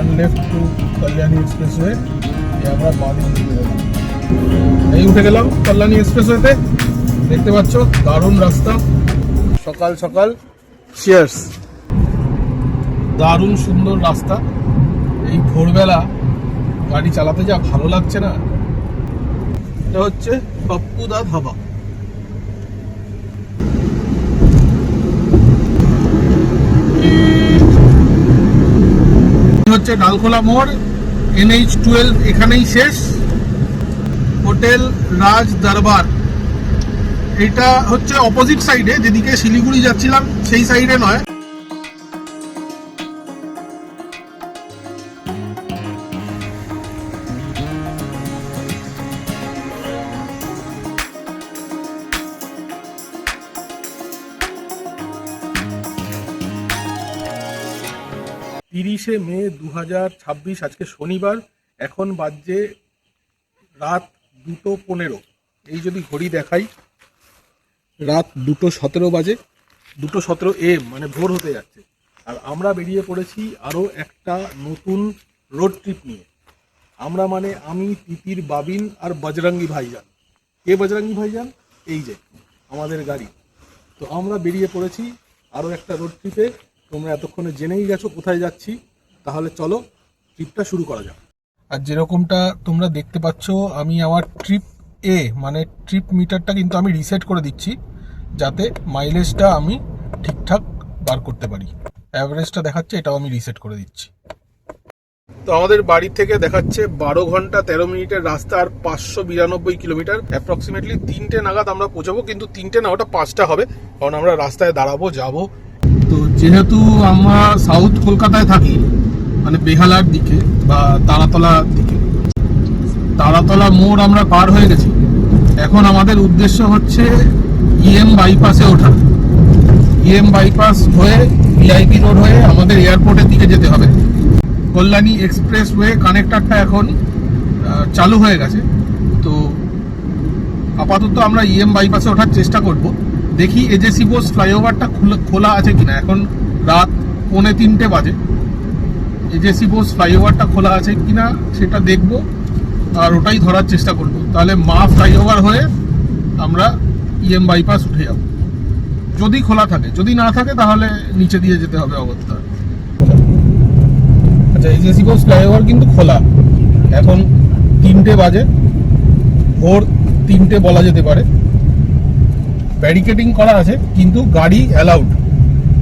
Turn left to Kalyani expressway. আমরা বাদিক উঠে গেলাম, এই উঠে গেলাম কল্যাণী এক্সপ্রেসওয়েতে। দেখতে পাচ্ছ দারুণ রাস্তা, সকাল সকাল চিয়ার্স। দারুণ সুন্দর রাস্তা, এই ভোরবেলা গাড়ি চালাতে যা ভালো লাগছে না। এটা হচ্ছে পাপ্পুদা ধাবা। হচ্ছে ডালখোলা মোড়, NH-12 এখানেই শেষ। হোটেল রাজ দরবার, এটা হচ্ছে অপোজিট সাইডে, যেদিকে শিলিগুড়ি যাচ্ছিলাম সেই সাইডে নয়। মে 2026, আজকে শনিবার। এখন বাজছে রাত 2:15। এই যদি ঘড়ি দেখাই, রাত 2:17 বাজে, 2:17 AM, মানে ভোর হতে যাচ্ছে। আর আমরা বেরিয়ে পড়েছি আরও একটা নতুন রোড ট্রিপ নিয়ে। আমরা মানে আমি, তিতির, বাবিন আর বজরঙ্গি ভাইজান। কে বজরঙ্গি ভাইজান? এই যে আমাদের গাড়ি। তো আমরা বেরিয়ে পড়েছি আরও একটা রোড ট্রিপে। তোমরা এতক্ষণে জেনেই গেছো কোথায় যাচ্ছি, তাহলে চলো ট্রিপটা শুরু করা যাক। আর যেরকমটা তোমরা দেখতে পাচ্ছ, আমি আমার ট্রিপ মানে ট্রিপ মিটারটা কিন্তু আমি রিসেট করে দিচ্ছি, যাতে মাইলেজটা আমি ঠিকঠাক বার করতে পারি। অ্যাভারেজটা দেখাচ্ছে, এটাও আমি রিসেট করে দিচ্ছি। তো আমাদের বাড়ি থেকে দেখাচ্ছে 12 ঘন্টা 13 মিনিটের রাস্তা আর 592 কিলোমিটার। অ্যাপ্রক্সিমেটলি 3টে নাগাদ আমরা পৌঁছাবো, কিন্তু 3টে না, ওটা 5টা হবে, কারণ আমরা রাস্তায় দাঁড়াবো, যাবো। তো যেহেতু আমরা সাউথ কলকাতায় থাকি, মানে বেহালার দিকে বা তারাতলার দিকে, তারাতলা মোড় আমরা পার হয়ে গেছি। এখন আমাদের উদ্দেশ্য হচ্ছে EM বাইপাসে ওঠা। EM বাইপাস হয়ে VIP রোড হয়ে আমাদের এয়ারপোর্টের দিকে যেতে হবে। কল্যাণী এক্সপ্রেসওয়ে কানেক্টরটা এখন চালু হয়ে গেছে। তো আপাতত আমরা EM বাইপাসে ওঠার চেষ্টা করব। দেখি AJC বোস ফ্লাইওভারটা খোলা আছে কিনা। এখন রাত 2:45 বাজে। AJC বোস ফ্লাইওভারটা খোলা আছে কিনা সেটা দেখব, আর ওটাই ধরার চেষ্টা করব। তাহলে মা ফ্লাইওভার হয়ে আমরা EM বাইপাস উঠে যাব, যদি খোলা থাকে। যদি না থাকে তাহলে নিচে দিয়ে যেতে হবে অগত্যা। আচ্ছা, AJC বোস ফ্লাইওভার কিন্তু খোলা। এখন 3টে বাজে, ভোর 3টে বলা যেতে পারে। ব্যারিকেডিং করা আছে, কিন্তু গাড়ি অ্যালাউড।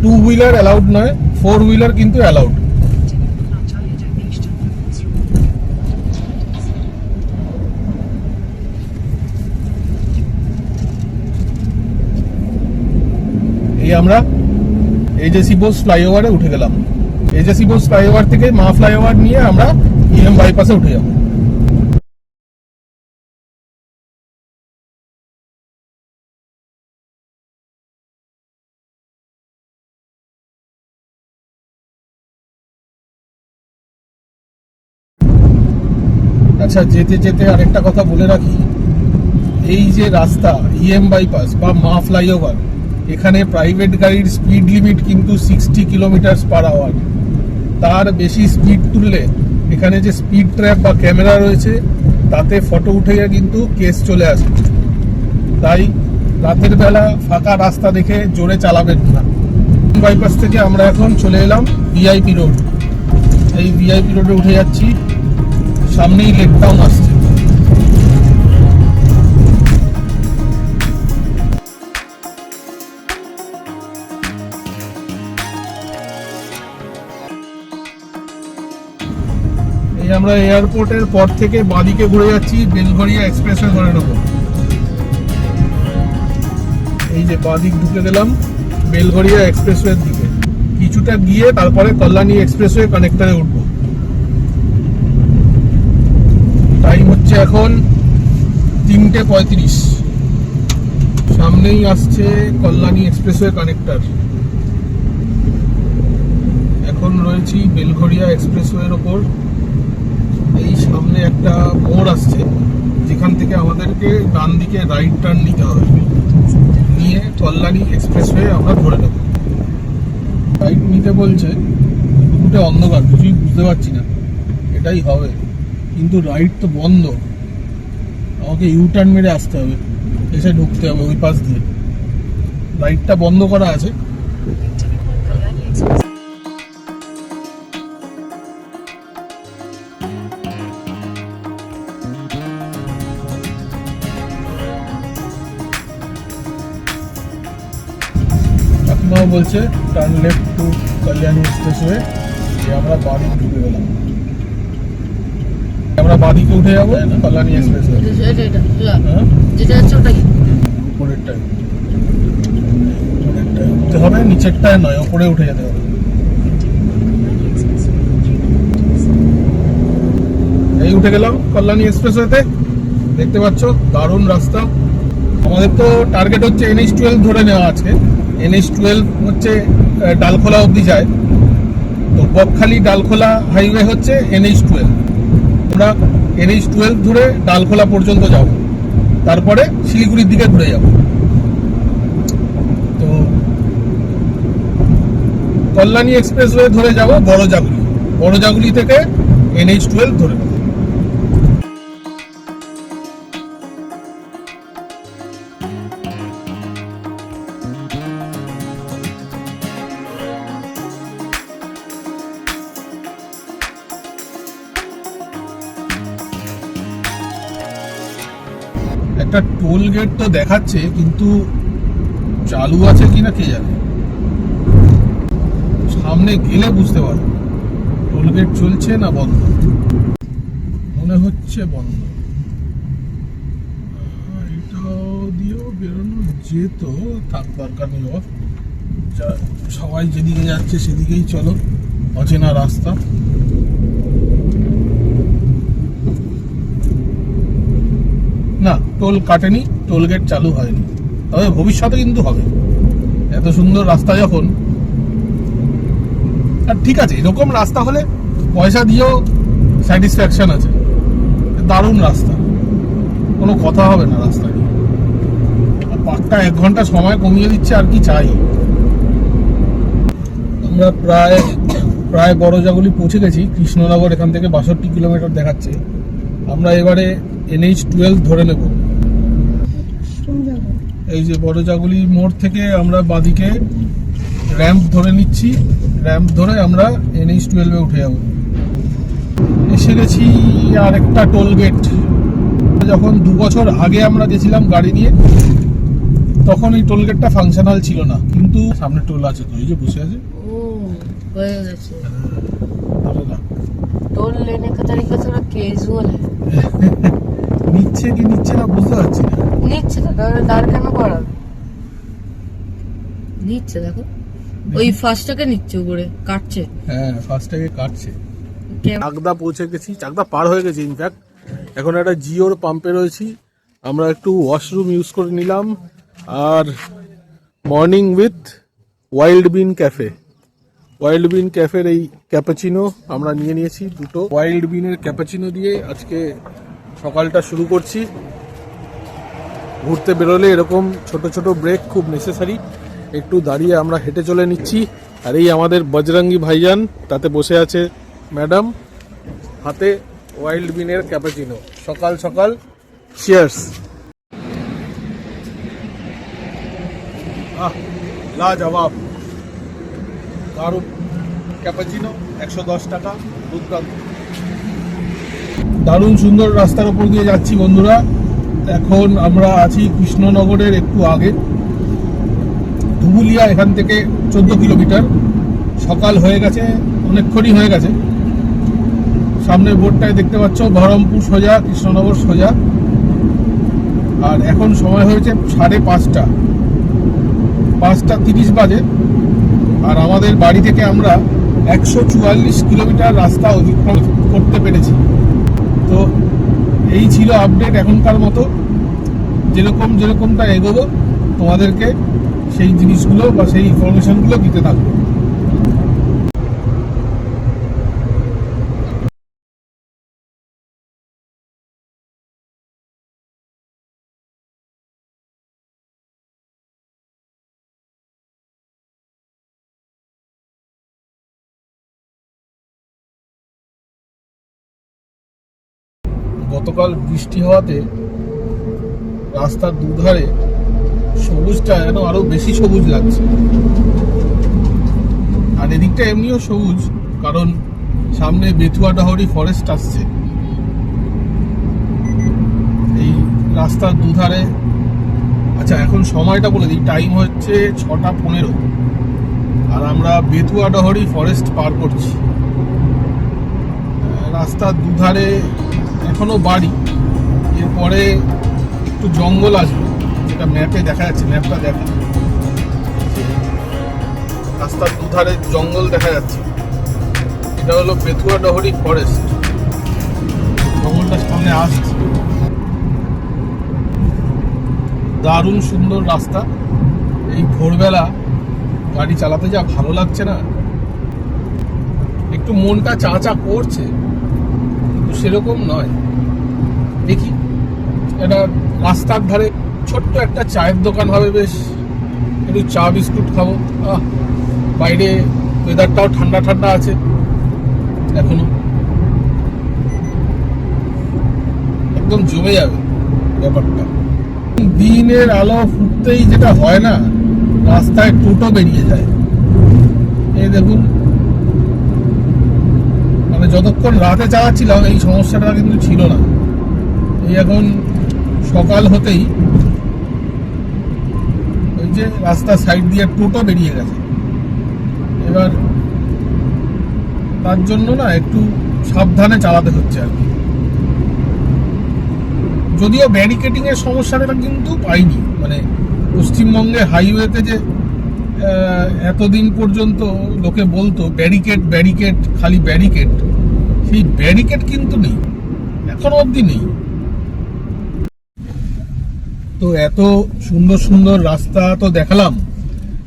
2 হুইলার অ্যালাউড নয়, 4 হুইলার কিন্তু অ্যালাউড। এই আমরা AJC বোস ফ্লাইওভারে উঠে গেলাম। AJC বোস ফ্লাইওভার থেকে মা ফ্লাইওভার নিয়ে আমরা EM বাইপাসে উঠে যাব। আচ্ছা, যেতে যেতে আরেকটা কথা বলে রাখি, এই যে রাস্তা EM বাইপাস বা মা ফ্লাইওভার, এখানে প্রাইভেট গাড়ির স্পিড লিমিট কিন্তু 60 কিলোমিটার/আওয়ার। তার বেশি স্পিড তুললে এখানে যে স্পিড ট্র্যাপ বা ক্যামেরা রয়েছে, তাতে ফটো উঠে কিন্তু কেস চলে আসে। তাই রাতের বেলা ফাঁকা রাস্তা দেখে জোরে চালাবেন না। বাইপাস থেকে আমরা এখন চলে এলাম VIP রোড। এই VIP রোডে উঠে যাচ্ছি, সামনেই লেক টাউন আসছে। এই আমরা এয়ারপোর্টের পর থেকে বাঁদিকে ঘুরে যাচ্ছি, বেলঘরিয়া এক্সপ্রেসওয়ে ধরে নেব। এই যে বাঁদিক ঢুকে গেলাম বেলঘরিয়া এক্সপ্রেসওয়ের দিকে। কিছুটা গিয়ে তারপরে কল্যাণী এক্সপ্রেসওয়ে কানেক্টরে উঠব। টাইম হচ্ছে এখন 3:35। সামনেই আসছে কল্যাণী এক্সপ্রেসওয়ে কানেক্টর। এখন রয়েছি বেলঘরিয়া এক্সপ্রেসওয়ের ওপর। এই সামনে একটা মোড় আসছে, যেখান থেকে আমাদেরকে ডান দিকে রাইট টার্ন নিতে হবে। নিয়ে কল্যাণী এক্সপ্রেসওয়ে আমরা ধরে নেব। রাইট নিতে বলছে, উঠে অন্ধকার, কিছুই বুঝতে পারছি না। এটাই হবে, কিন্তু রাইড তো বন্ধ। আমাকে ইউটার্ন মেরে আসতে হবে, এসে ঢুকতে হবে ওই পাশ দিয়ে। রাইডটা বন্ধ করা আছে। কাকিমাও বলছে turn left to Kalyani expressway, যে আমরা বাড়ি ঢুকে গেলাম। আমরা বাদিকে উঠে যাবো কল্যাণী এক্সপ্রেসওয়ে। হ্যাঁ, যেটা হচ্ছে ওটাই উপরেরটায় উঠতে হবে, নিচেরটায় নয়, ওপরে উঠে যেতে হবে। এই উঠে গেলাম কল্যাণী এক্সপ্রেসওয়েতে। দেখতে পাচ্ছ দারুণ রাস্তা। আমাদের তো টার্গেট হচ্ছে NH12 ধরে নেওয়া আছে। NH12 হচ্ছে ডালখোলা অবধি যায়। তো বকখালি ডালখোলা হাইওয়ে হচ্ছে NH12। আমরা NH12 ধরে ডালখোলা পর্যন্ত যাব, তারপরে শিলিগুড়ির দিকে ঘুরে যাব। তো কল্যাণী এক্সপ্রেসওয়ে ধরে যাব বড়জাগুলি, বড়জাগুলি থেকে NH12 ধরে নেব। একটা টোল গেট তো দেখাচ্ছে, কিন্তু চালু আছে কিনা কে জানে। সামনে গেলে বুঝতে পারবো টোল গেট চলছে না বন্ধ। মনে হচ্ছে বন্ধ। এটাও দিয়েও বেরোনো যেত, থাক, দরকার নেই বাবা। সবাই যেদিকে যাচ্ছে সেদিকেই চলো, অচেনা রাস্তা। না, টোল কাটেনি, টোল গেট চালু হয়নি, তবে ভবিষ্যতে কিন্তু হবে। এত সুন্দর রাস্তা যখন, আর ঠিক আছে, এরকম রাস্তা হলে পয়সা দিয়েও স্যাটিসফ্যাকশন আছে। দারুণ রাস্তা, কোনো কথা হবে না রাস্তা নিয়ে। আর পাক্কা 1 ঘন্টা সময় কমিয়ে দিচ্ছে, আর কি চাই। আমরা প্রায় বড়জাগুলি পৌঁছে গেছি। কৃষ্ণনগর এখান থেকে 62 কিলোমিটার দেখাচ্ছে। আমরা এবারে NH12 ধরে নেব। এই যে বড়জাগুলি মোড় থেকে আমরা বাদিকে র্যাম্প ধরে নিচ্ছি, র্যাম্প ধরে আমরা NH12 উঠে যাব। এসে গেছি আর একটা টোল গেট। যখন 2 বছর আগে আমরা গেছিলাম গাড়ি নিয়ে, তখন এই টোল গেটটা ফাংশনাল ছিল না, কিন্তু সামনে টোল আছে। তো এই যে বসে আছে, ও হয়ে গেছে। ধরে না। टोल लेने का तरीका थोड़ा कैजुअल है। নিচ্ছে কি নিচ্ছে না বুঝতে পারছি না। নিচ্ছে তো, তাহলে দাঁড় কেন করাবে? নিচ্ছে, দেখো ওই ফার্স্টটাকে নিচ্ছে, উপরে কাটছে। হ্যাঁ, ফার্স্টটাকে কাটছে। কেমন? চাকদা পৌঁছে গেছি, চাকদা পার হয়ে গেছি ইনফ্যাক্ট। এখন একটা জিওর পাম্পে রয়েছি। আমরা একটু ওয়াশরুম ইউজ করে নিলাম। আর morning with wild bean cafe, wild bean ক্যাফের এই ক্যাপাচিনো আমরা নিয়ে নিয়েছি দুটো। ওয়াইল্ড বিনের ক্যাপাচিনো দিয়ে আজকে সকালটা শুরু করছি। ঘুরতে বেরোলে এরকম ছোট ছোট ব্রেক খুব নেসেসারি। একটু দাঁড়িয়ে আমরা হেঁটে চলে নিচ্ছি। আর এই আমাদের বজরঙ্গি ভাইজান, তাতে বসে আছে ম্যাডাম, হাতে ওয়াইল্ড বিনের ক্যাপাচিনো। সকাল সকাল চিয়ার্স। লাজবাব, দারুণ ক্যাপাচিনো, 110 টাকা, দুর্দান্ত। দারুণ সুন্দর রাস্তার উপর দিয়ে যাচ্ছি বন্ধুরা। এখন আমরা আছি কৃষ্ণনগরের একটু আগে, ধুবুলিয়া, এখান থেকে 14 কিলোমিটার। সকাল হয়ে গেছে, অনেকক্ষণই হয়ে গেছে। সামনের বোর্ডটায় দেখতে পাচ্ছ বহরমপুর সোজা, কৃষ্ণনগর সোজা। আর এখন সময় হয়েছে 5:30, 5:30 বাজে। আর আমাদের বাড়ি থেকে আমরা 144 কিলোমিটার রাস্তা অতিক্রম করতে পেরেছি। তো এই ছিল আপডেট এখনকার মতো। যেরকমটা এগোবো তোমাদেরকে সেই জিনিসগুলো বা সেই ইনফরমেশনগুলো দিতে থাকবো। গতকাল বৃষ্টি হওয়াতে রাস্তার দুধারে সবুজটা যেন আরো বেশি সবুজ লাগছে। আর এদিকটা এমনিও সবুজ, কারণ সামনে বেতুয়াডাহরি ফরেস্ট আসছে। এই রাস্তার দুধারে, আচ্ছা এখন সময়টা বলে দিই, টাইম হচ্ছে 6:15 আর আমরা বেতুয়াডাহরি ফরেস্ট পার করছি। রাস্তার দুধারে এখনো বাড়ি, এরপরে একটু জঙ্গল আসবে, যেটা ম্যাপে দেখা যাচ্ছে, ম্যাপটা দেখা, রাস্তার দুধারে জঙ্গল দেখা যাচ্ছে। এটা হলো বেতুয়াডাহরি ফরেস্ট, জঙ্গলটা সামনে আসছে। দারুণ সুন্দর রাস্তা। এই ভোরবেলা গাড়ি চালাতে যা ভালো লাগছে না, একটু মনটা চা চা করছে, কিন্তু সেরকম নয়। দেখি এটা রাস্তার ধারে ছোট্ট একটা চায়ের দোকান হবে, বেশ একটু চা বিস্কুট খাবো। বাইরে ওয়েদারটাও ঠান্ডা ঠান্ডা আছে এখনো, একদম জমে যাবে ব্যাপারটা। দিনের আলো ফুটতেই যেটা হয় না, রাস্তায় টোটো বেরিয়ে যায়। এই দেখুন, মানে যতক্ষণ রাতে চালাচ্ছিলাম এই সমস্যাটা কিন্তু ছিল না। এই এখন সকাল হতেই ওই যে রাস্তার সাইড দিয়ে টোটো বেরিয়ে গেছে। এবার তার জন্য না একটু সাবধানে চালাতে হচ্ছে আর কি। যদিও ব্যারিকেডিং এর সমস্যাটা কিন্তু পাইনি, মানে পশ্চিমবঙ্গে হাইওয়েতে যে এতদিন পর্যন্ত লোকে বলতো ব্যারিকেড ব্যারিকেড, খালি ব্যারিকেড, সেই ব্যারিকেড কিন্তু নেই, এখনো অবধি নেই। তো এত সুন্দর সুন্দর রাস্তা তো দেখালাম,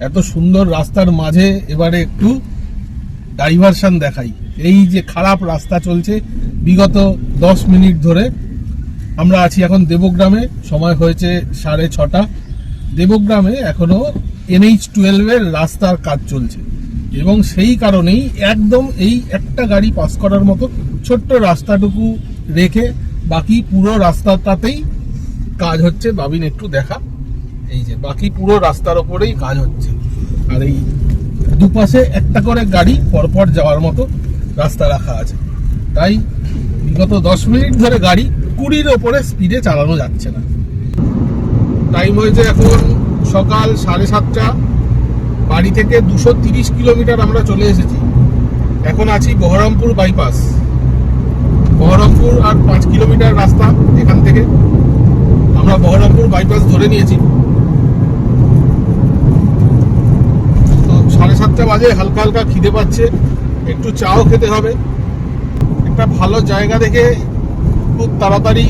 এত সুন্দর রাস্তার মাঝে এবারে একটু ডাইভারশন দেখাই। এই যে খারাপ রাস্তা চলছে বিগত 10 মিনিট ধরে। আমরা আছি এখন দেবগ্রামে, সময় হয়েছে 6:30। দেবগ্রামে এখনো NH-12 এর রাস্তার কাজ চলছে, এবং সেই কারণেই একদম এই একটা গাড়ি পাস করার মতো ছোট্ট রাস্তাটুকু রেখে বাকি পুরো রাস্তাটাতেই কাজ হচ্ছে। বাবিন একটু দেখা, এই যে বাকি পুরো রাস্তার ওপরেই কাজ হচ্ছে। আর এই দুপাশে একটা করে গাড়ি পরপর যাওয়ার মতো রাস্তা রাখা আছে, তাই বিগত 10 মিনিট ধরে গাড়ি 20-র ওপরে স্পিডে চালানো যাচ্ছে না। টাইম হয়েছে এখন সকাল 7:30। বাড়ি থেকে 230 কিলোমিটার আমরা চলে এসেছি। এখন আছি বহরমপুর বাইপাস। বহরমপুর আর 5 কিলোমিটার রাস্তা এখান থেকে। আমরা বহরমপুর বাইপাস ধরে নিয়েছি। তো 7:30 বাজে, হালকা হালকা খিদে পাচ্ছে, একটু চাও খেতে হবে। একটা ভালো জায়গা দেখে খুব তাড়াতাড়ি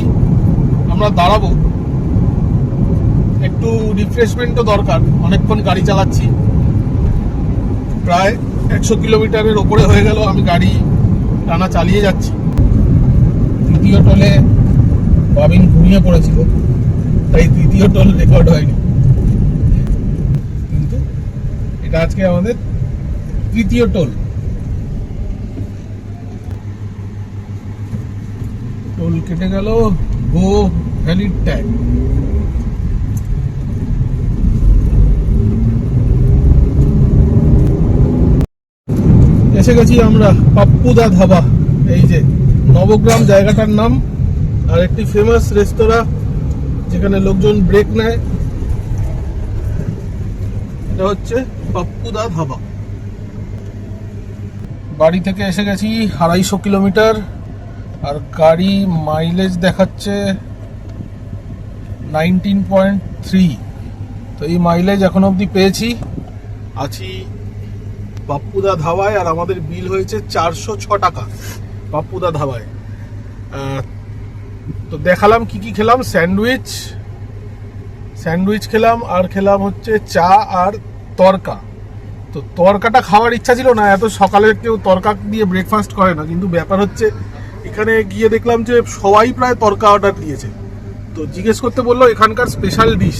আমরা দাঁড়াবো, একটু রিফ্রেশমেন্টও দরকার। অনেকক্ষণ গাড়ি চালাচ্ছি, প্রায় 100 কিলোমিটারের ওপরে হয়ে গেল আমি গাড়ি টানা চালিয়ে যাচ্ছি। তৃতীয় টোলে বাবিন ঘুমিয়ে পড়েছিল, তাই তৃতীয় টোল রেকর্ড হয়নি, কিন্তু এটা আজকে আমাদের তৃতীয় টোল। টোল কেটে গেল, গো ভ্যালিড ট্যাগ। এসে গেছি আমরা পাপ্পুদা ধাবা। এই যে নবগ্রাম জায়গাটার নাম, আর একটি ফেমাস রেস্তোরাঁ যেখানে লোকজন ব্রেক নেয়, এটা হচ্ছে পাপ্পুদা ধাবা। বাড়ি থেকে এসে গেছি 250 কিলোমিটার, আর গাড়ি মাইলেজ দেখাচ্ছে 19.3। তো এই মাইলেজ এখন অবধি পেয়েছি। আছি পাপ্পুদা ধাবায়, আর আমাদের বিল হয়েছে 406 টাকা পাপ্পুদা ধাবায়। তো দেখালাম কি কি খেলাম। স্যান্ডউইচ খেলাম, আর খেলাম হচ্ছে চা আর তরকা। তো তরকাটা খাওয়ার ইচ্ছা ছিল না, এত সকালে কেউ তরকা দিয়ে ব্রেকফাস্ট করে না, কিন্তু ব্যাপার হচ্ছে এখানে গিয়ে দেখলাম যে সবাই প্রায় তরকা অর্ডার দিয়েছে। তো জিজ্ঞেস করতে বললো এখানকার স্পেশাল ডিশ।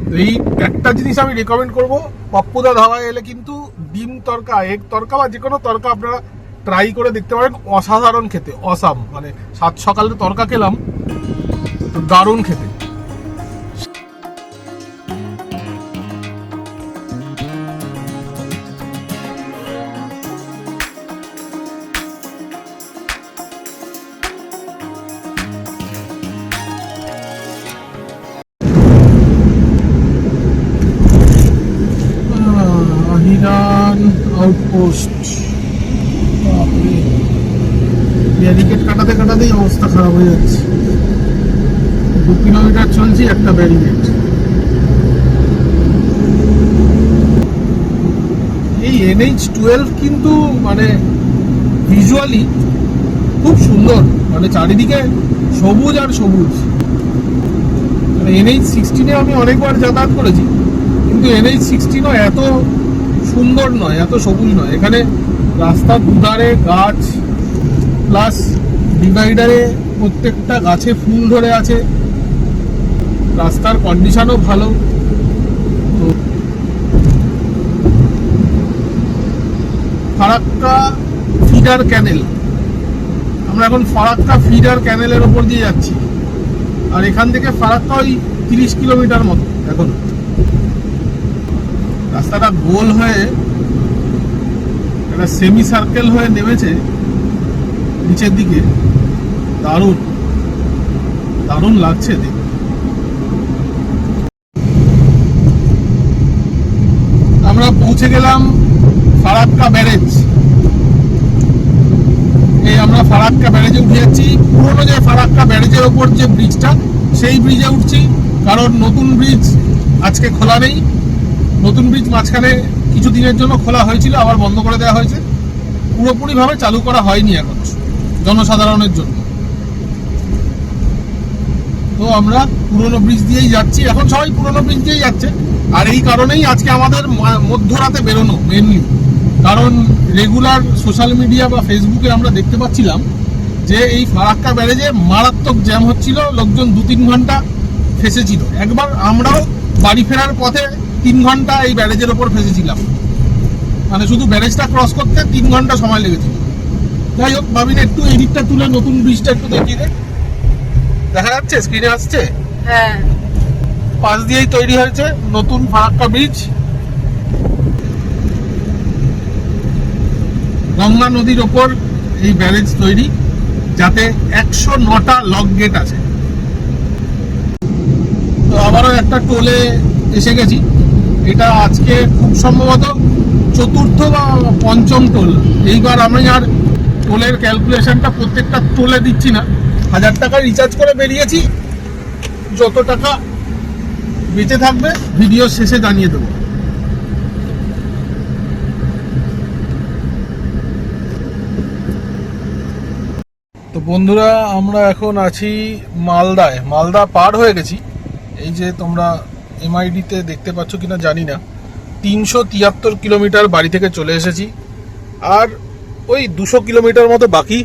তো এই একটা জিনিস আমি রেকমেন্ড করবো, পাপ্পুদা ধাবায় এলে কিন্তু ডিম তরকা, এগ তরকা বা যে কোনো তরকা আপনারা ট্রাই করে দেখতে পারেন, অসাধারণ খেতে, অসাম, মানে সাত সকালে তরকা খেলাম তো দারুণ খেতে। আহিরান আউটপোস্ট, ব্যারিকেড কাটাতে কাটাতেই অবস্থা খারাপ হয়ে যাচ্ছে। 2 কিলোমিটার চলছি, একটা ব্যারিকেড। এই NH12 কিন্তু মানে ভিজুয়ালি খুব সুন্দর, মানে চারিদিকে সবুজ আর সবুজ। মানে NH16 আমি অনেকবার যাতায়াত করেছি, কিন্তু NH16 এত সুন্দর নয়, এত সবুজ নয়। এখানে রাস্তার দুধারে গাছ, প্লাস ডিভাইডারে প্রত্যেকটা গাছে ফুল ধরে আছে, রাস্তার কন্ডিশনও ভালো। তো ফারাক্কা ফিডার ক্যানেল, আমরা এখন ফারাক্কা ফিডার ক্যানেলের ওপর দিয়ে যাচ্ছি। আর এখান থেকে ফারাক্কা ওই 30 কিলোমিটার মতো। এখন রাস্তাটা গোল হয়ে একটা সেমি সার্কেল হয়ে নেমেছে নিচের দিকে, দারুণ দারুণ লাগছে দেখতে। আমরা পৌঁছে গেলাম ফারাক্কা ব্যারেজ। এই আমরা ফারাক্কা ব্যারেজে উঠে যাচ্ছি। পুরোনো যে ফারাক্কা ব্যারেজের ওপর যে ব্রিজটা, সেই ব্রিজে উঠছি, কারণ নতুন ব্রিজ আজকে খোলা নেই। নতুন ব্রিজ মাঝখানে কিছু দিনের জন্য খোলা হয়েছিল, আবার বন্ধ করে দেওয়া হয়েছে, পুরোপুরিভাবে চালু করা হয়নি এখন জনসাধারণের জন্য। তো আমরা পুরোনো ব্রিজ দিয়েই যাচ্ছি, এখন সবাই পুরোনো ব্রিজ দিয়েই যাচ্ছে। আর এই কারণেই আজকে আমাদের মধ্যরাতে বেরোনো মেনলি, কারণ রেগুলার সোশ্যাল মিডিয়া বা ফেসবুকে আমরা দেখতে পাচ্ছিলাম যে এই ফারাক্কা ব্যারেজে মারাত্মক জ্যাম হচ্ছিল, লোকজন 2-3 ঘন্টা ফেসেছিল। একবার আমরাও বাড়ি ফেরার পথে 3 ঘন্টা এই ব্যারেজের ওপর ফেসেছিলাম, মানে শুধু ব্যারেজটা ক্রস করতে 3 ঘন্টা সময় লেগেছিল। যাই হোক, ভাবিনি একটু এদিকটা তুলে নতুন ব্রিজটা একটু দেখিয়ে দে। দেখা যাচ্ছে, স্ক্রিনে আসছে? হ্যাঁ, পাশ দিয়েই তৈরি হয়েছে নতুন ফারাক্কা ব্রিজ। গঙ্গা নদীর ওপর এই ব্যারেজ তৈরি, যাতে 109টা লক গেট আছে। তো আবারও একটা টোলে এসে গেছি। এটা আজকে খুব সম্ভবত 4র্থ বা 5ম টোল। এইবার আমি আর টোলের ক্যালকুলেশনটা প্রত্যেকটা টোলে দিচ্ছি না। 1000 টাকা রিচার্জ করে বেরিয়েছি, যত টাকা বেঁচে থাকবে ভিডিও শেষে জানিয়ে দেবো। তো বন্ধুরা, আমরা এখন আছি মালদায়। মালদা পার হয়ে গেছি। এই যে তোমরা MID-তে দেখতে পাচ্ছ কিনা জানি না, 373 কিলোমিটার বাড়ি থেকে চলে এসেছি। আর ওই 200 কিলোমিটার মতো বাকি।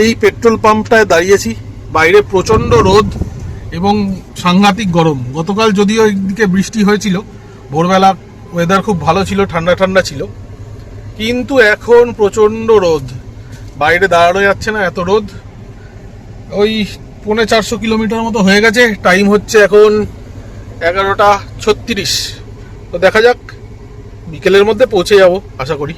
এই পেট্রোল পাম্পটায় দাঁড়িয়েছি। বাইরে প্রচণ্ড রোদ এবং সাংঘাতিক গরম। গতকাল যদিও একদিকে বৃষ্টি হয়েছিল, ভোরবেলা ওয়েদার খুব ভালো ছিল, ঠান্ডা ঠান্ডা ছিল, কিন্তু এখন প্রচণ্ড রোদ, বাইরে দাঁড়ানো যাচ্ছে না, এত রোদ। ওই 450 কিলোমিটার মতো হয়ে গেছে। টাইম হচ্ছে এখন 11:36। তো দেখা যাক, বিকেলের মধ্যে পৌঁছে যাব আশা করি।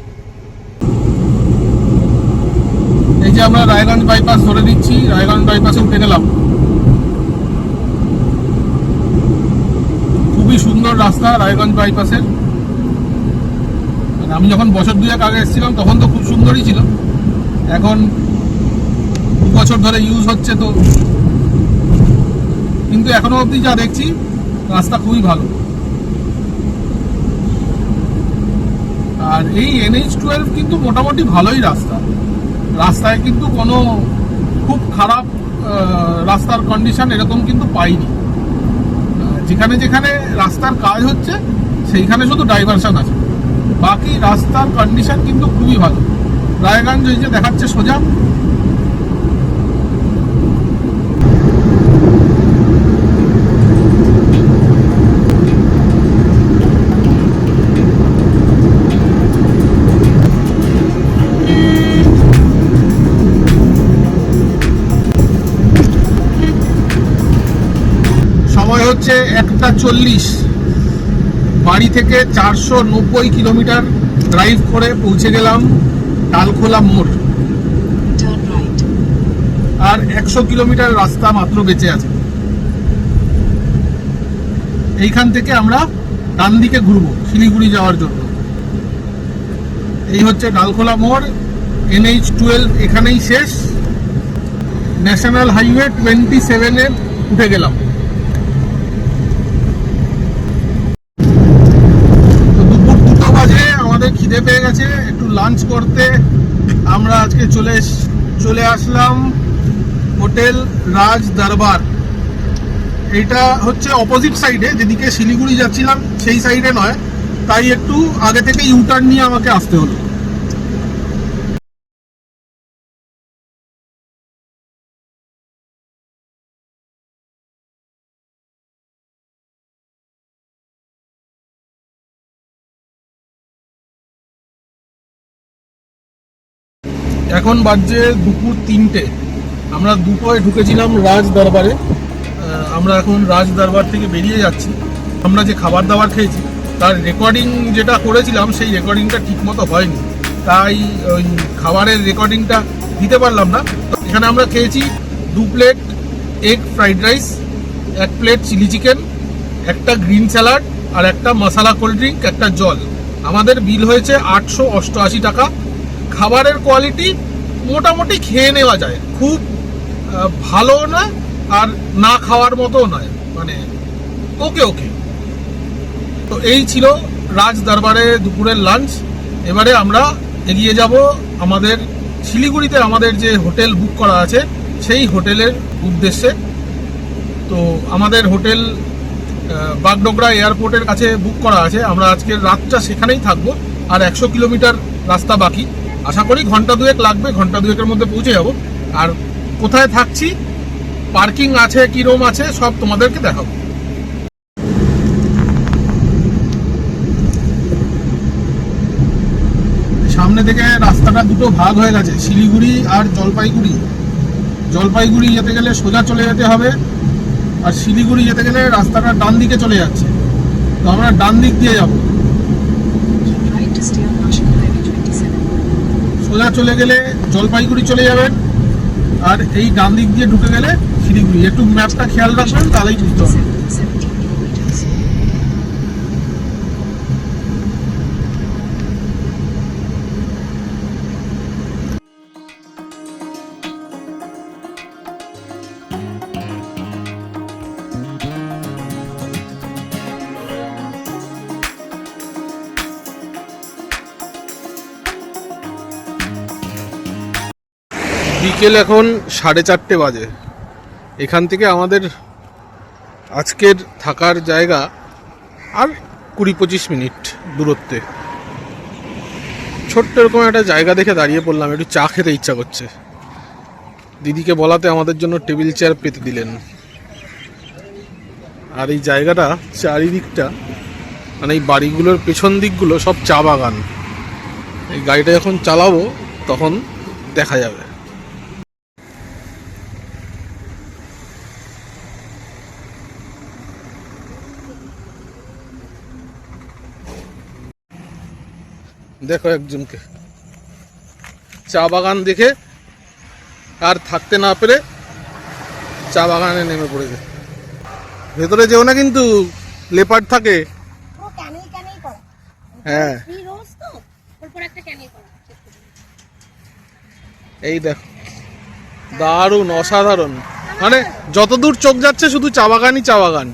এই যে আমরা রায়গঞ্জ বাইপাস ধরে দিচ্ছি, রায়গঞ্জ বাইপাসে উঠে গেলাম। খুবই সুন্দর রাস্তা রায়গঞ্জ বাইপাসের। আমি যখন বছর 2 আগে এসেছিলাম তখন তো খুব সুন্দরই ছিল, এখন 2 বছর ধরে ইউজ হচ্ছে তো, কিন্তু এখনো অবধি যা দেখছি রাস্তা খুবই ভালো। আর এই NH12 কিন্তু মোটামুটি ভালোই রাস্তা। রাস্তায় কিন্তু কোনো খুব খারাপ রাস্তার কন্ডিশন এরকম কিন্তু পাইনি। যেখানে যেখানে রাস্তার কাজ হচ্ছে সেইখানে শুধু ডাইভারশন আছে, বাকি রাস্তার কন্ডিশন কিন্তু খুবই ভালো। রায়গঞ্জ এই যে দেখাচ্ছে সোজা, হচ্ছে 1:40। বাড়ি থেকে 490 কিলোমিটার ড্রাইভ করে পৌঁছে গেলাম ডালখোলা মোড়। আর 100 কিলোমিটার রাস্তা মাত্র বেঁচে আছে। এইখান থেকে আমরা ডান দিকে ঘুরবো শিলিগুড়ি যাওয়ার জন্য। এই হচ্ছে ডালখোলা মোড়। NH-12 এখানেই শেষ। ন্যাশনাল হাইওয়ে 27-এ উঠে গেলাম। তো দুপুর 2টো বাজে, আমাদের খিদে পেয়ে গেছে, একটু লাঞ্চ করতে আমরা আজকে চলে আসলাম হোটেল রাজ দরবার। এইটা হচ্ছে অপোজিট সাইডে, যেদিকে শিলিগুড়ি যাচ্ছিলাম সেই সাইডে নয়, তাই একটু আগে থেকে ইউটার্ন নিয়ে আমাকে আসতে হলো। এখন বাজে দুপুর 3টে। আমরা 2টোয় ঢুকেছিলাম রাজ দরবারে। আমরা এখন রাজ দরবার থেকে বেরিয়ে যাচ্ছি। আমরা যে খাবার দাবার খেয়েছি তার রেকর্ডিং যেটা করেছিলাম সেই রেকর্ডিংটা ঠিকমতো হয়নি, তাই ওই খাবারের রেকর্ডিংটা দিতে পারলাম না। এখানে আমরা খেয়েছি 2 plate egg fried rice, 1 plate chilli chicken, একটা গ্রিন স্যালাড আর একটা মশলা কোল্ড ড্রিঙ্ক, একটা জল। আমাদের বিল হয়েছে 888 টাকা। খাবারের কোয়ালিটি মোটামুটি খেয়ে নেওয়া যায়, খুব ভালো না আর না খাওয়ার মতো নয়, মানে ওকে ওকে। তো এই ছিল রাজ দরবারে দুপুরের লাঞ্চ। এবারে আমরা এগিয়ে যাব আমাদের শিলিগুড়িতে আমাদের যে হোটেল বুক করা আছে সেই হোটেলের উদ্দেশ্যে। তো আমাদের হোটেল বাগডোগরা এয়ারপোর্টের কাছে বুক করা আছে। আমরা আজকের রাতটা সেখানেই থাকবো। আর 100 কিলোমিটার রাস্তা বাকি। আশা করি ঘন্টা 2 লাগবে, ঘন্টা 2 মধ্যে পৌঁছে যাব। আর কোথায় থাকছি, পার্কিং আছে কি রুম আছে, সব তোমাদেরকে দেখাবো। সামনে থেকে রাস্তাটা দুটো ভাগ হয়ে গেছে, শিলিগুড়ি আর জলপাইগুড়ি। জলপাইগুড়ি যেতে গেলে সোজা চলে যেতে হবে, আর শিলিগুড়ি যেতে গেলে রাস্তাটা ডান দিকে চলে যাচ্ছে। তো আমরা ডান দিক দিয়ে যাব। সোজা চলে গেলে জলপাইগুড়ি চলে যাবেন, আর এই ডান দিক দিয়ে ঢুকে গেলে শিলিগুড়ি। একটু ম্যাপটা খেয়াল রাখবেন, তাহলেই বুঝতে হবে। বিকেল এখন 4:30 বাজে। এখান থেকে আমাদের আজকের থাকার জায়গা আর 20-25 মিনিট দূরত্বে। ছোট্ট এরকম একটা জায়গা দেখে দাঁড়িয়ে পড়লাম, একটু চা খেতে ইচ্ছা করছে। দিদিকে বলাতে আমাদের জন্য টেবিল চেয়ার পেতে দিলেন। আর এই জায়গাটা চারিদিকটা, মানে এই বাড়িগুলোর পেছন দিকগুলো সব চা বাগান। এই গাড়িটা যখন চালাবো তখন দেখা যাবে। দেখো একজনকে চা বাগান দেখে আর থাকতে না পেরে চা বাগানে নেমে পড়েছে। ভেতরে যেও না কিন্তু, লেপার্ড থাকে। হ্যাঁ, এই দেখো দারুণ, অসাধারণ। মানে যতদূর চোখ যাচ্ছে শুধু চা বাগানই চা বাগান।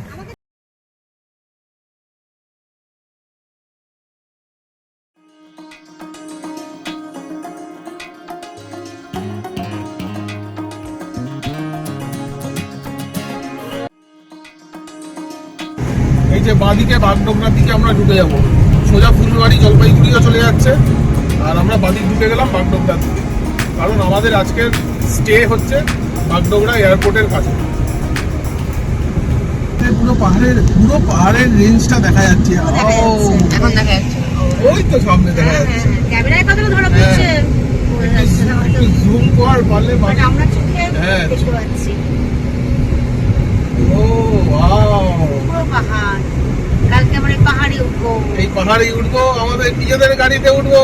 এই যে বাঁদিকে বাগডোগরার দিকে আমরা ঢুকে যাব, সোজা ফুলবাড়ি জলপাইগুড়িও চলে যাচ্ছে। আর আমরা বাঁদিক ঢুকে গেলাম বাগডোগরার দিকে, কারণ আমাদের আজকের স্টে হচ্ছে বাগডোগরা এয়ারপোর্টের কাছে। পুরো পাহাড়ের রেঞ্জটা দেখা যাচ্ছে। এখন দেখা যাচ্ছে, ওই তো সামনে দেখা যাচ্ছে। ক্যামেরায় কতটা ধরা পড়ছে, একটু জুম কর পারলে। আমরা চোখে দেখতে পাচ্ছি। ও পুরো পাহাড়। কালকে আমরা এই পাহাড়ে উঠবো। এই পাহাড়ে উঠবো, আমাদের নিজেদের গাড়িতে উঠবো,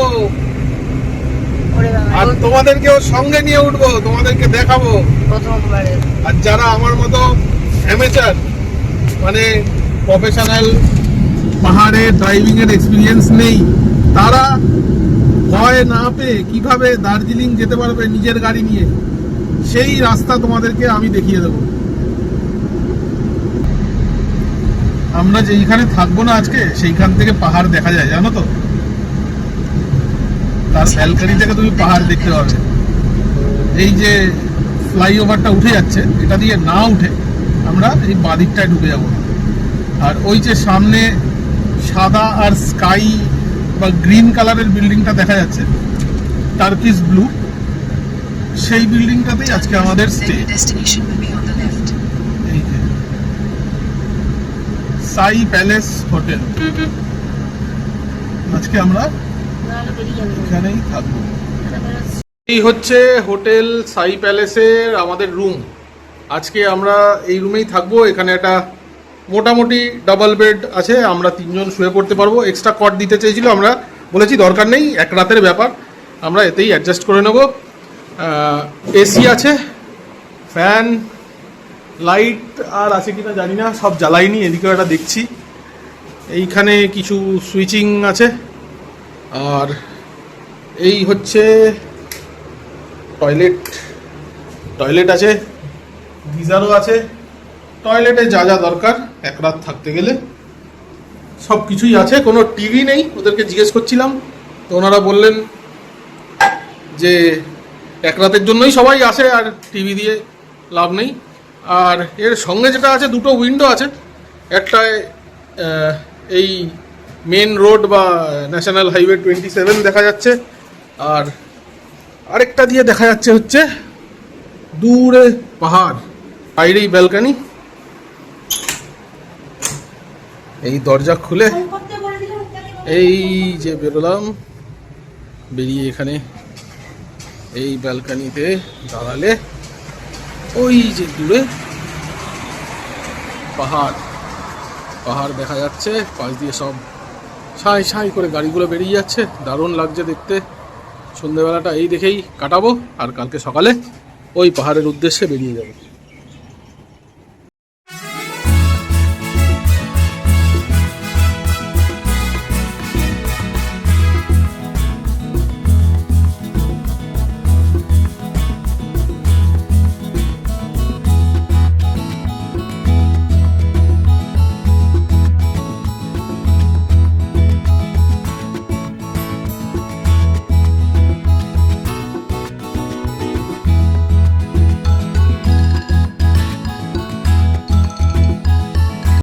ওরে বাবা, আর তোমাদেরকেও সঙ্গে নিয়ে উঠবো, তোমাদেরকে দেখাবো। প্রথমবারে। আর যারা আমার মতো অ্যামেচার, মানে প্রফেশনাল পাহাড়ে ড্রাইভিং এর এক্সপিরিয়েন্স নেই, তারা ভয় না পেয়ে কিভাবে দার্জিলিং যেতে পারবে নিজের গাড়ি নিয়ে, সেই রাস্তা তোমাদেরকে আমি দেখিয়ে দেবো। আমরা যেইখানে থাকবো না আজকে, সেইখান থেকে পাহাড় দেখা যায়, জানো তো? তার ব্যালকনি থেকে তুমি পাহাড় দেখতে পাবে। এই যে ফ্লাইওভারটা উঠে যাচ্ছে, এটা দিয়ে না উঠে আমরা এই বাদিকটায় ঢুকে যাব। আর ওই যে সামনে সাদা আর স্কাই বা গ্রিন কালারের বিল্ডিংটা দেখা যাচ্ছে, টার্কিশ ব্লু, সেই বিল্ডিংটাতেই আজকে আমাদের স্টে। এই যে সাই প্যালেস হোটেল, আজকে আমরা এখানেই থাকবো। এই হচ্ছে হোটেল সাই প্যালেসের আমাদের রুম। আজকে আমরা এই রুমেই থাকবো। এখানে একটা মোটামুটি ডাবল বেড আছে, আমরা 3 জন শুয়ে পড়তে পারবো। এক্সট্রা কট দিতে চেয়েছিল, আমরা বলেছি দরকার নেই, এক রাতের ব্যাপার, আমরা এতেই অ্যাডজাস্ট করে নেব। এসি আছে, ফ্যান, লাইট আর আছে কিনা জানি না, সব জ্বালাইনি, এদিকেও একটা দেখছি। এইখানে কিছু সুইচিং আছে। আর এই হচ্ছে টয়লেট আছে, গিজারও আছে। টয়লেটে যা যা দরকার এক রাত থাকতে গেলে সব কিছুই আছে। কোনো টিভি নেই, ওদেরকে জিজ্ঞেস করছিলাম, তো ওনারা বললেন যে এক রাতের জন্যই সবাই আসে, আর টিভি দিয়ে লাভ নেই। আর এর সঙ্গে যেটা আছে, 2টো উইন্ডো আছে। একটায় এই মেন রোড বা ন্যাশনাল হাইওয়ে 27 দেখা যাচ্ছে, আর আরেকটা দিয়ে দেখা যাচ্ছে হচ্ছে দূরে পাহাড়। বাইরেই ব্যালকনি, এই দরজা খুলে এই যে বেরোলাম, বেরিয়ে এখানে এই ব্যালকনিতে দাঁড়ালে ওই যে দূরে পাহাড় দেখা যাচ্ছে। পাশ দিয়ে সব ছাই ছাই করে গাড়িগুলো বেরিয়ে যাচ্ছে, দারুণ লাগছে দেখতে। সন্ধ্যেবেলাটা এই দেখেই কাটাবো, আর কালকে সকালে ওই পাহাড়ের উদ্দেশ্যে বেরিয়ে যাবো।